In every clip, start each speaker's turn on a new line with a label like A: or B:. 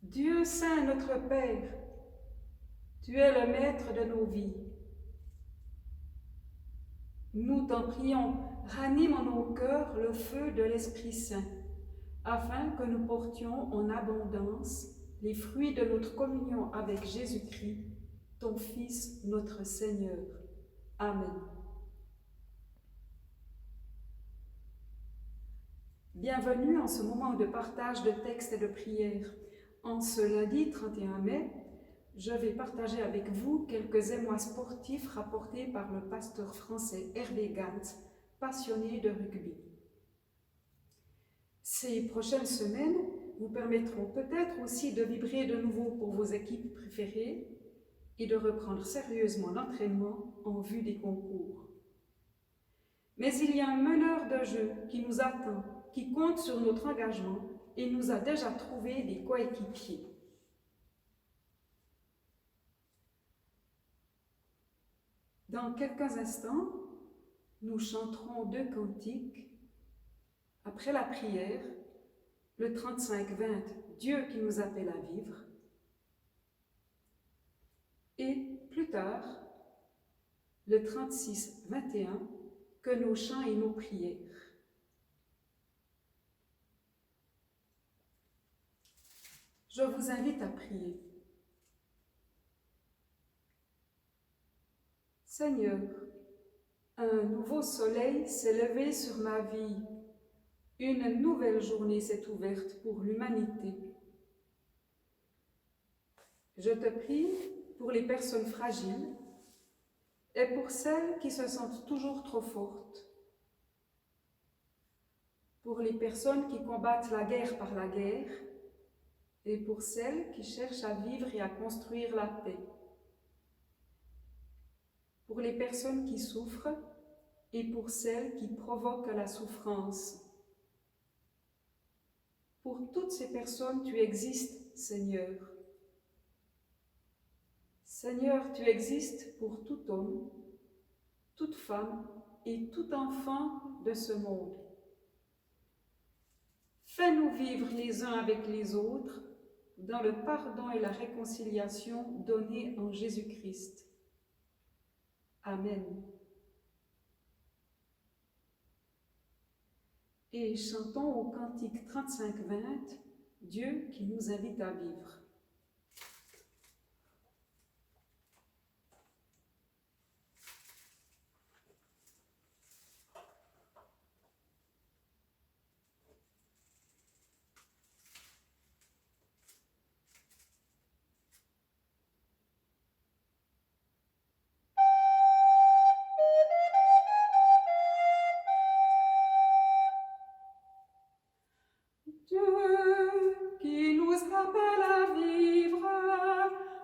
A: Dieu saint notre Père, tu es le maître de nos vies. Nous t'en prions, ranime en nos cœurs le feu de l'Esprit Saint, afin que nous portions en abondance les fruits de notre communion avec Jésus-Christ, ton Fils, notre Seigneur. Amen. Bienvenue en ce moment de partage de textes et de prières. En ce lundi 31 mai, je vais partager avec vous quelques émois sportifs rapportés par le pasteur français Hervé Gantz, passionné de rugby. Ces prochaines semaines vous permettront peut-être aussi de vibrer de nouveau pour vos équipes préférées et de reprendre sérieusement l'entraînement en vue des concours. Mais il y a un meneur de jeu qui nous attend, qui compte sur notre engagement et nous a déjà trouvé des coéquipiers. Dans quelques instants, nous chanterons 2 cantiques. Après la prière, le 35-20, Dieu qui nous appelle à vivre. Et plus tard, le 36-21, que nos chants et nos prières. Je vous invite à prier. Seigneur, un nouveau soleil s'est levé sur ma vie. Une nouvelle journée s'est ouverte pour l'humanité. Je te prie pour les personnes fragiles et pour celles qui se sentent toujours trop fortes. Pour les personnes qui combattent la guerre par la guerre et pour celles qui cherchent à vivre et à construire la paix. Pour les personnes qui souffrent et pour celles qui provoquent la souffrance. Pour toutes ces personnes, tu existes, Seigneur. Seigneur, tu existes pour tout homme, toute femme et tout enfant de ce monde. Fais-nous vivre les uns avec les autres dans le pardon et la réconciliation donnés en Jésus-Christ. Amen. Et chantons au cantique 35-20, Dieu qui nous invite à vivre. Dieu qui nous appelle à vivre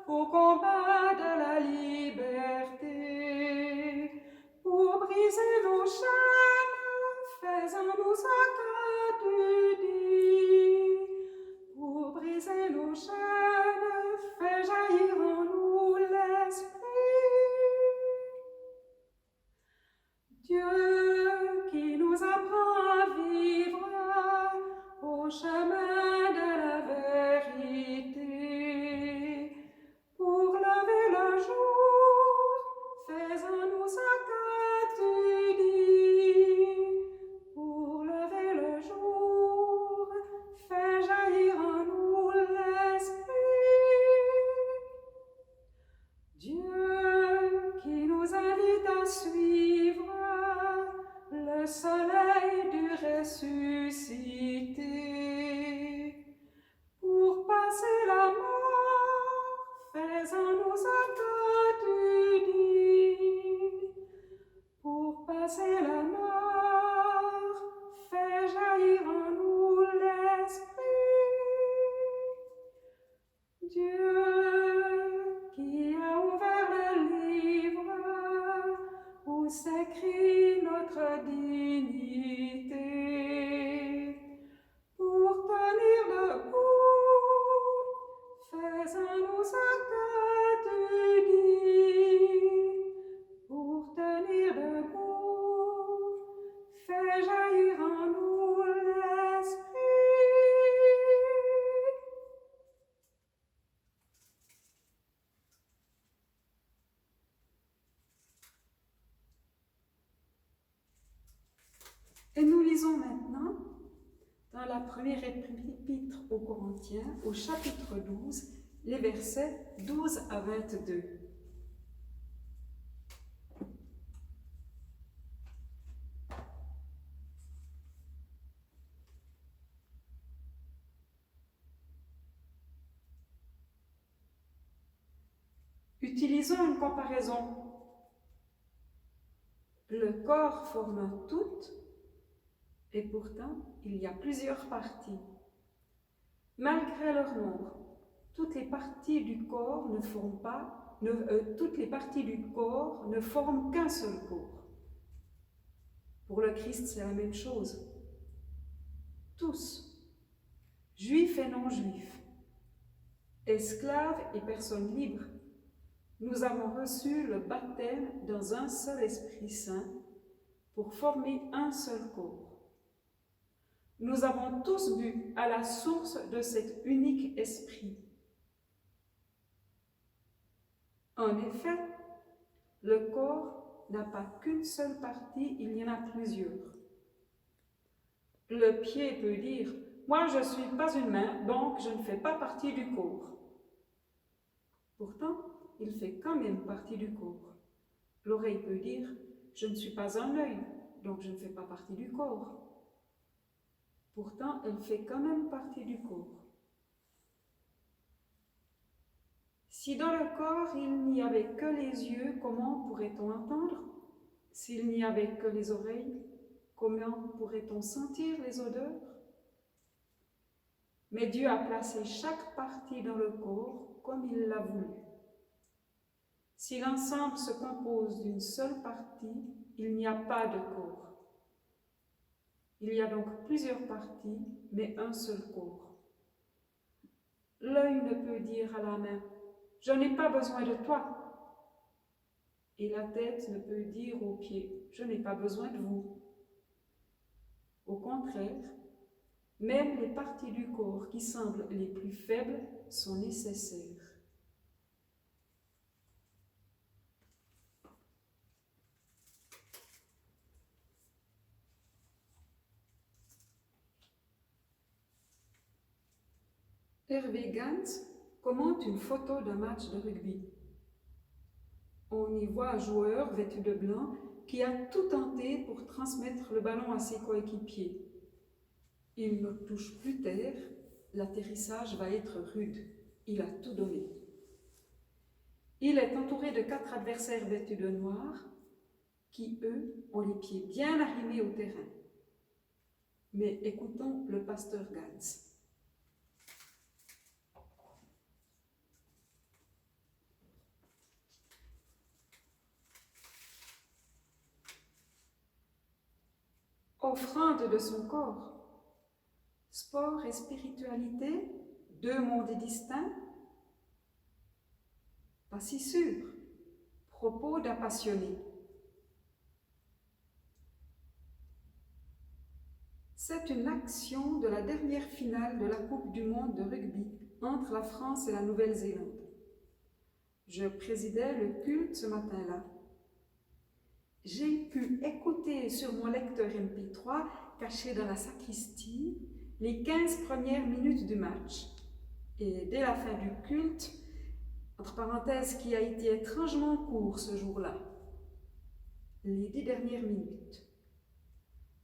A: au combat de la liberté, pour briser nos chaînes, fais-en-nous ce que tu dis. Pour briser nos chaînes, fais jaillir en nous l'esprit. Dieu qui nous apprend à vivre au chemin de la vérité, pour lever le jour, fais-en-nous ce que tu dis. Pour lever le jour, fais jaillir en nous l'esprit. Dieu qui nous invite à suivre le soleil du ressuscité, pour passer la mort, fais-en-nous ce que tu dis. Pour passer la mort, fais jaillir en nous l'esprit. Dieu qui a ouvert le livre où s'écrit notre dignité, pour tenir debout, fais-en-nous ce que tu dis. Pour tenir debout, fais jaillir en nous l'esprit. Et nous lisons maintenant dans la première épître aux Corinthiens, au chapitre 12, les versets 12 à 22. Utilisons une comparaison. Le corps forme un tout, et pourtant, il y a plusieurs parties. Malgré leur nombre, toutes les parties du corps ne forment qu'un seul corps. Pour le Christ, c'est la même chose. Tous, juifs et non-juifs, esclaves et personnes libres, nous avons reçu le baptême dans un seul Esprit Saint pour former un seul corps. Nous avons tous bu à la source de cet unique esprit. En effet, le corps n'a pas qu'une seule partie, il y en a plusieurs. Le pied peut dire « Moi, je ne suis pas une main, donc je ne fais pas partie du corps. » Pourtant, il fait quand même partie du corps. L'oreille peut dire « Je ne suis pas un œil, donc je ne fais pas partie du corps. » Pourtant, elle fait quand même partie du corps. Si dans le corps, il n'y avait que les yeux, comment pourrait-on entendre? S'il n'y avait que les oreilles, comment pourrait-on sentir les odeurs? Mais Dieu a placé chaque partie dans le corps comme il l'a voulu. Si l'ensemble se compose d'une seule partie, il n'y a pas de corps. Il y a donc plusieurs parties, mais un seul corps. L'œil ne peut dire à la main « Je n'ai pas besoin de toi ». Et la tête ne peut dire aux pieds « Je n'ai pas besoin de vous ». Au contraire, même les parties du corps qui semblent les plus faibles sont nécessaires. Hervé Gans commente une photo d'un match de rugby. On y voit un joueur vêtu de blanc qui a tout tenté pour transmettre le ballon à ses coéquipiers. Il ne touche plus terre, l'atterrissage va être rude. Il a tout donné. Il est entouré de 4 adversaires vêtus de noir qui, eux, ont les pieds bien arrimés au terrain. Mais écoutons le pasteur Gans. Offrande de son corps. Sport et spiritualité, deux mondes distincts? Pas si sûr. Propos d'un passionné. C'est une action de la dernière finale de la Coupe du monde de rugby entre la France et la Nouvelle-Zélande. Je présidais le culte ce matin-là. J'ai pu écouter sur mon lecteur MP3, caché dans la sacristie, les 15 premières minutes du match. Et dès la fin du culte, entre parenthèses, qui a été étrangement court ce jour-là, les 10 dernières minutes,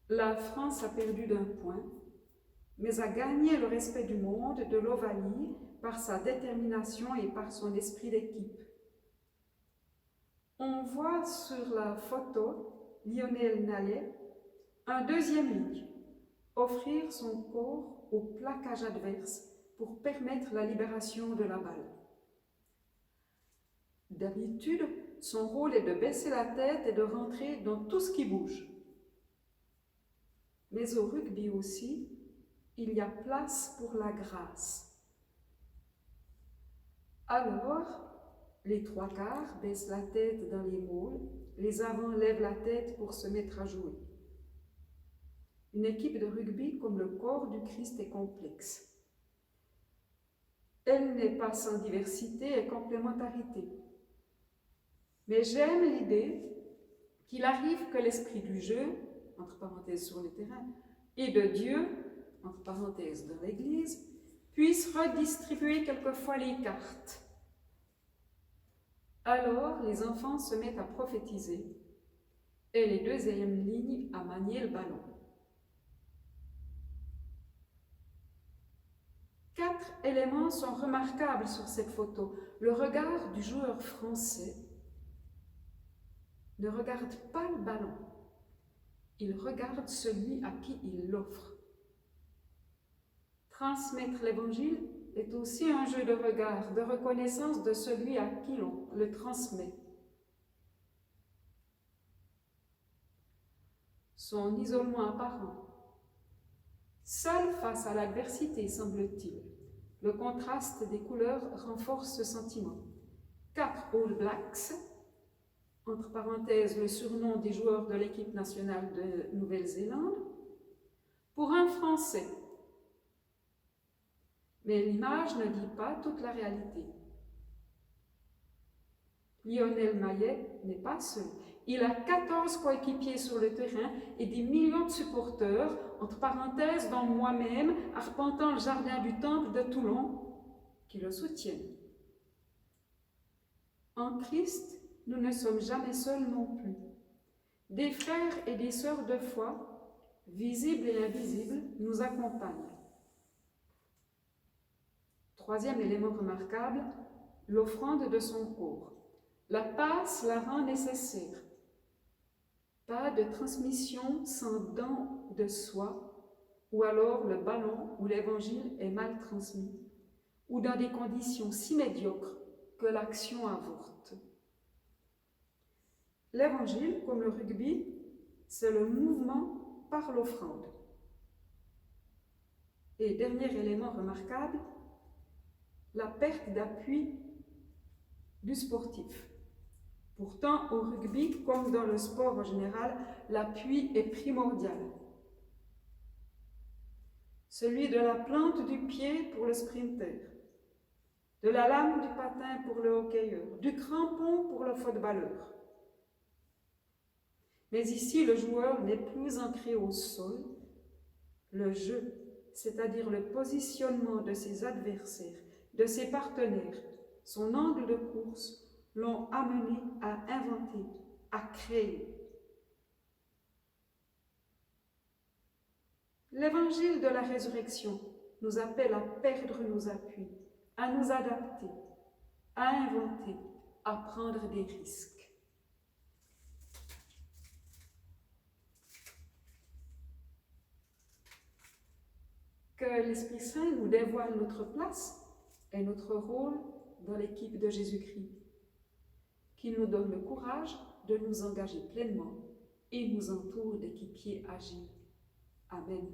A: la France a perdu d'1 point, mais a gagné le respect du monde, de l'Ovalie, par sa détermination et par son esprit d'équipe. On voit sur la photo Lionel Nallet, un deuxième ligne, offrir son corps au plaquage adverse pour permettre la libération de la balle. D'habitude, son rôle est de baisser la tête et de rentrer dans tout ce qui bouge. Mais au rugby aussi, il y a place pour la grâce. Alors, les 3/4 baissent la tête dans les mauls, les avants lèvent la tête pour se mettre à jouer. Une équipe de rugby comme le corps du Christ est complexe. Elle n'est pas sans diversité et complémentarité. Mais j'aime l'idée qu'il arrive que l'esprit du jeu, entre parenthèses sur le terrain, et de Dieu, entre parenthèses de l'Église, puissent redistribuer quelquefois les cartes. Alors les enfants se mettent à prophétiser et les deuxièmes lignes à manier le ballon. 4 éléments sont remarquables sur cette photo. Le regard du joueur français ne regarde pas le ballon, il regarde celui à qui il l'offre. Transmettre l'évangile est aussi un jeu de regard, de reconnaissance de celui à qui l'on le transmet. Son isolement apparent, seul face à l'adversité, semble-t-il. Le contraste des couleurs renforce ce sentiment. 4 All Blacks, entre parenthèses le surnom des joueurs de l'équipe nationale de Nouvelle-Zélande, pour un Français. Mais l'image ne dit pas toute la réalité. Lionel Maillet n'est pas seul. Il a 14 coéquipiers sur le terrain et des millions de supporters, entre parenthèses, dont moi-même, arpentant le jardin du Temple de Toulon, qui le soutiennent. En Christ, nous ne sommes jamais seuls non plus. Des frères et des sœurs de foi, visibles et invisibles, nous accompagnent. Troisième élément remarquable, l'offrande de son corps. La passe la rend nécessaire. Pas de transmission sans don de soi, ou alors le ballon ou l'évangile est mal transmis, ou dans des conditions si médiocres que l'action avorte. L'évangile, comme le rugby, c'est le mouvement par l'offrande. Et dernier élément remarquable, la perte d'appui du sportif. Pourtant, au rugby, comme dans le sport en général, l'appui est primordial. Celui de la plante du pied pour le sprinter, de la lame du patin pour le hockeyeur, du crampon pour le footballeur. Mais ici, le joueur n'est plus ancré au sol. Le jeu, c'est-à-dire le positionnement de ses adversaires, de ses partenaires, son angle de course, l'ont amené à inventer, à créer. L'évangile de la résurrection nous appelle à perdre nos appuis, à nous adapter, à inventer, à prendre des risques. Que l'Esprit Saint nous dévoile notre place et notre rôle dans l'équipe de Jésus-Christ. Qu'il nous donne le courage de nous engager pleinement et nous entoure d'équipiers agiles. Amen.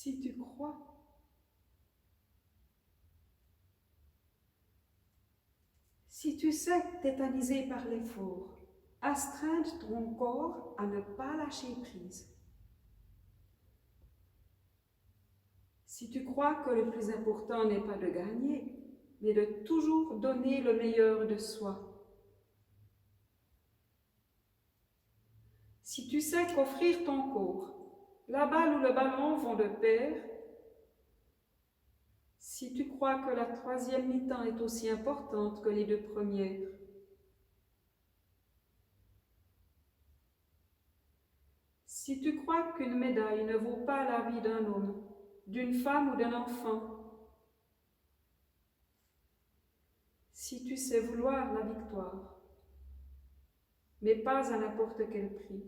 A: Si tu crois, si tu sais tétanisé par l'effort, astreindre ton corps à ne pas lâcher prise. Si tu crois que le plus important n'est pas de gagner, mais de toujours donner le meilleur de soi. Si tu sais qu'offrir ton corps, la balle ou le ballon vont de pair, si tu crois que la troisième mi-temps est aussi importante que les deux premières, si tu crois qu'une médaille ne vaut pas la vie d'un homme, d'une femme ou d'un enfant, si tu sais vouloir la victoire, mais pas à n'importe quel prix,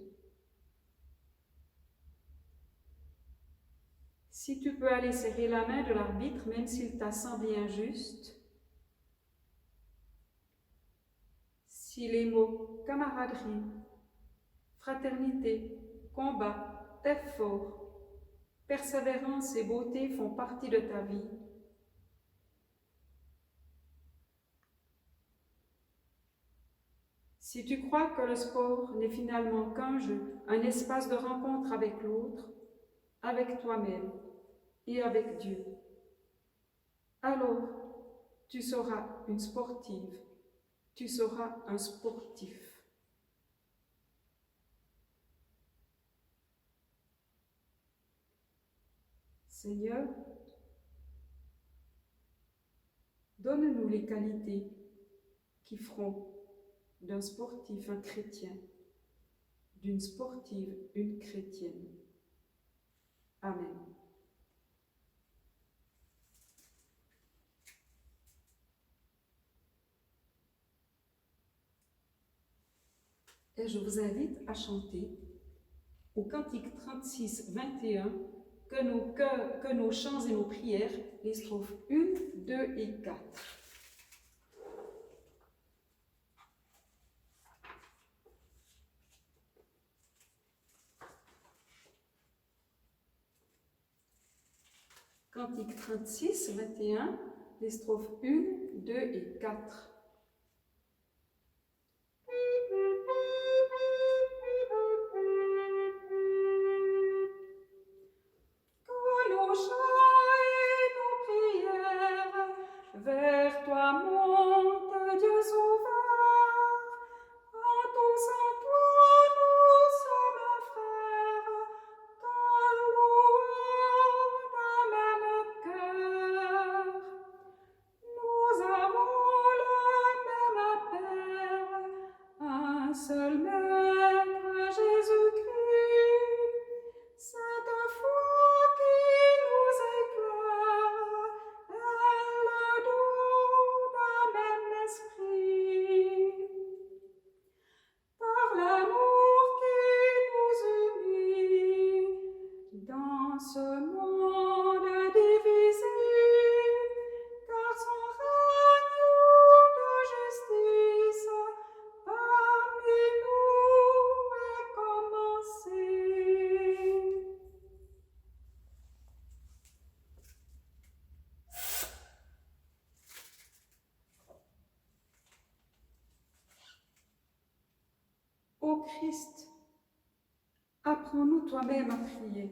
A: si tu peux aller serrer la main de l'arbitre même s'il t'a semblé injuste, si les mots camaraderie, fraternité, combat, effort, persévérance et beauté font partie de ta vie, si tu crois que le sport n'est finalement qu'un jeu, un espace de rencontre avec l'autre, avec toi-même et avec Dieu, alors tu seras une sportive, tu seras un sportif. Seigneur, donne-nous les qualités qui feront d'un sportif un chrétien, d'une sportive une chrétienne. Amen. Et je vous invite à chanter au cantique 36, 21, que nos chants et nos prières, les strophes 1, 2 et 4. Cantique 36, 21, les strophes 1, 2 et 4. Vers toi monte Dieu sauveur, en tous en toi nous sommes frères, ta louange d'un même cœur. Nous avons le même Père, un seul Maître Jésus-Christ, cette foi qui nous éclaire, est le don d'un même esprit. Par l'amour qui nous unit, dans ce monde divisé, car son règne de justice parmi nous est commencé. Ô Christ, apprends-nous toi-même à prier.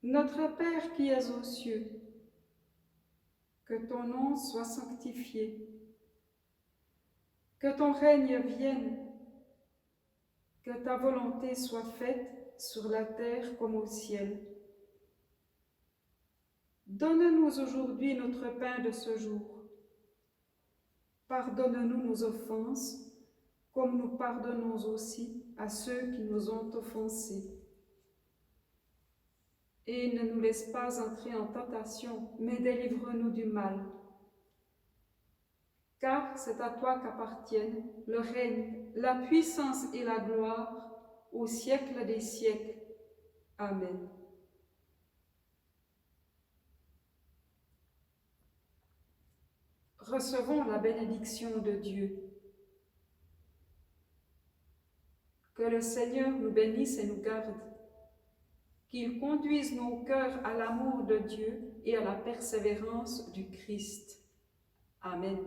A: Notre Père qui es aux cieux, que ton nom soit sanctifié, que ton règne vienne, que ta volonté soit faite sur la terre comme au ciel. Donne-nous aujourd'hui notre pain de ce jour. Pardonne-nous nos offenses, comme nous pardonnons aussi à ceux qui nous ont offensés. Et ne nous laisse pas entrer en tentation, mais délivre-nous du mal. Car c'est à toi qu'appartiennent le règne, la puissance et la gloire au siècle des siècles. Amen. Recevons la bénédiction de Dieu. Que le Seigneur nous bénisse et nous garde, qu'il conduise nos cœurs à l'amour de Dieu et à la persévérance du Christ. Amen.